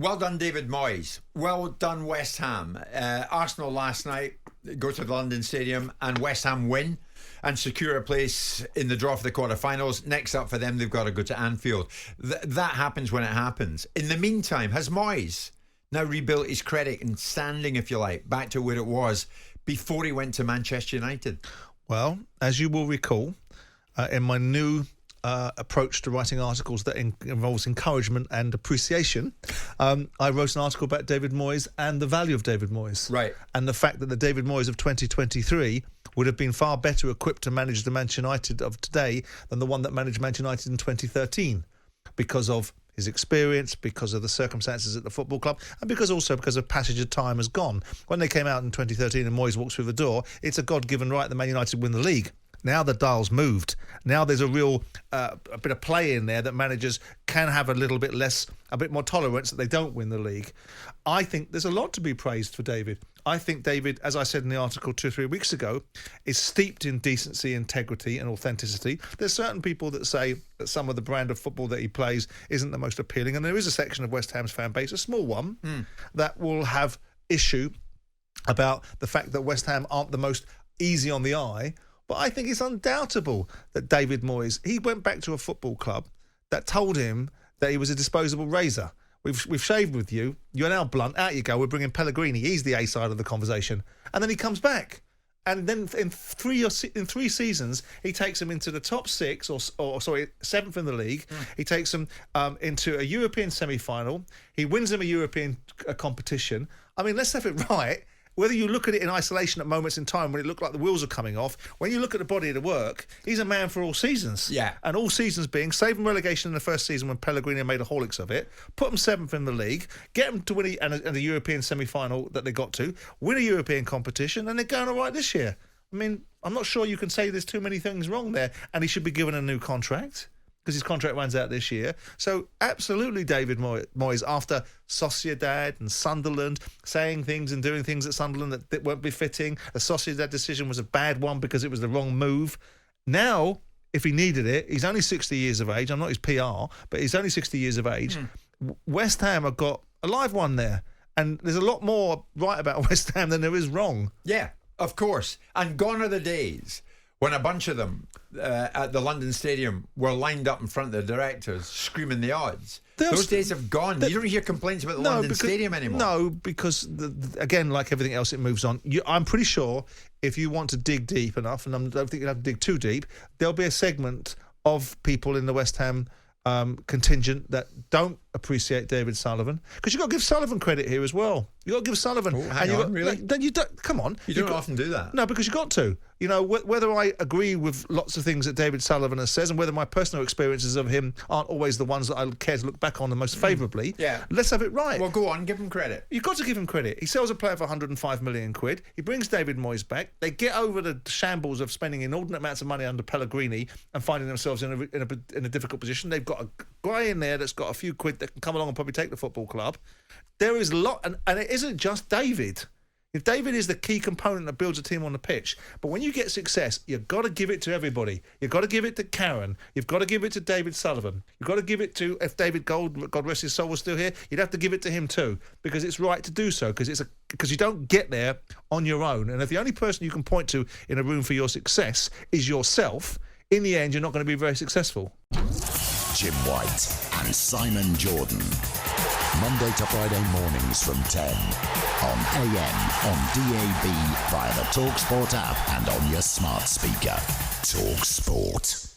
Well done, David Moyes. Well done, West Ham. Arsenal last night go to the London Stadium and West Ham win and secure a place in the draw for the quarterfinals. Next up for them, they've got to go to Anfield. That happens when it happens. In the meantime, has Moyes now rebuilt his credit and standing, if you like, back to where it was before he went to Manchester United? Well, as you will recall, in my new approach to writing articles that involves encouragement and appreciation, I wrote an article about David Moyes and the value of David Moyes. Right. And the fact that the David Moyes of 2023 would have been far better equipped to manage the Manchester United of today than the one that managed Manchester United in 2013 because of his experience, because of the circumstances at the football club, and because of passage of time has gone. When they came out in 2013 and Moyes walks through the door, it's a God-given right that Man United win the league. Now the dial's moved. Now there's a real a bit of play in there that managers can have a bit more tolerance that they don't win the league. I think there's a lot to be praised for David. I think David, as I said in the article 2 or 3 weeks ago, is steeped in decency, integrity and authenticity. There's certain people that say that some of the brand of football that he plays isn't the most appealing, and there is a section of West Ham's fan base, a small one, that will have issue about the fact that West Ham aren't the most easy on the eye. But I think it's undoubtable that David Moyes, he went back to a football club that told him that he was a disposable razor. We've shaved with you. You're now blunt. Out you go. We're bringing Pellegrini. He's the A side of the conversation. And then he comes back. And then in three seasons, he takes them into the top 6, or 7th in the league. He takes them into a European semi-final. He wins them a European competition. I mean, let's have it right. Whether you look at it in isolation at moments in time when it looked like the wheels are coming off, when you look at the body of the work, he's a man for all seasons. Yeah. And all seasons being save them relegation in the first season when Pellegrini made a holics of it, put them 7th in the league, get them to win a European semi-final that they got to, win a European competition, and they're going all right this year. I mean, I'm not sure you can say there's too many things wrong there, and he should be given a new contract, because his contract runs out this year. So absolutely David Moyes, after Sociedad and Sunderland, saying things and doing things at Sunderland that weren't befitting. The Sociedad decision was a bad one because it was the wrong move. Now, if he needed it, he's only 60 years of age. I'm not his PR, but he's only 60 years of age. West Ham have got a live one there. And there's a lot more right about West Ham than there is wrong. Yeah, of course. And gone are the days when a bunch of them at the London Stadium were lined up in front of the directors screaming the odds. Those days have gone. You don't hear complaints about the London Stadium anymore. No, because, again, like everything else, it moves on. I'm pretty sure if you want to dig deep enough, and I don't think you'll have to dig too deep, there'll be a segment of people in the West Ham contingent that don't appreciate David Sullivan, because you've got to give Sullivan credit here as well. You've got to give Sullivan. Oh, hang on, really? Then you don't. Come on, you don't often do that. No, because you've got to. You know, whether I agree with lots of things that David Sullivan has said, and whether my personal experiences of him aren't always the ones that I care to look back on the most favourably. Yeah. Let's have it right. Well, go on, give him credit. You've got to give him credit. He sells a player for 105 million quid. He brings David Moyes back. They get over the shambles of spending inordinate amounts of money under Pellegrini and finding themselves in a difficult position. They've got a guy in there that's got a few quid that can come along and probably take the football club. There is a lot, and it isn't just David. If David is the key component that builds a team on the pitch, but when you get success, you've got to give it to everybody. You've got to give it to Karen. You've got to give it to David Sullivan. You've got to give it to, if David Gold, God rest his soul, was still here, you'd have to give it to him too, because it's right to do so, because you don't get there on your own. And if the only person you can point to in a room for your success is yourself, in the end, you're not going to be very successful. Jim White and Simon Jordan. Monday to Friday mornings from 10 on AM, on DAB, via the talkSPORT app and on your smart speaker. talkSPORT.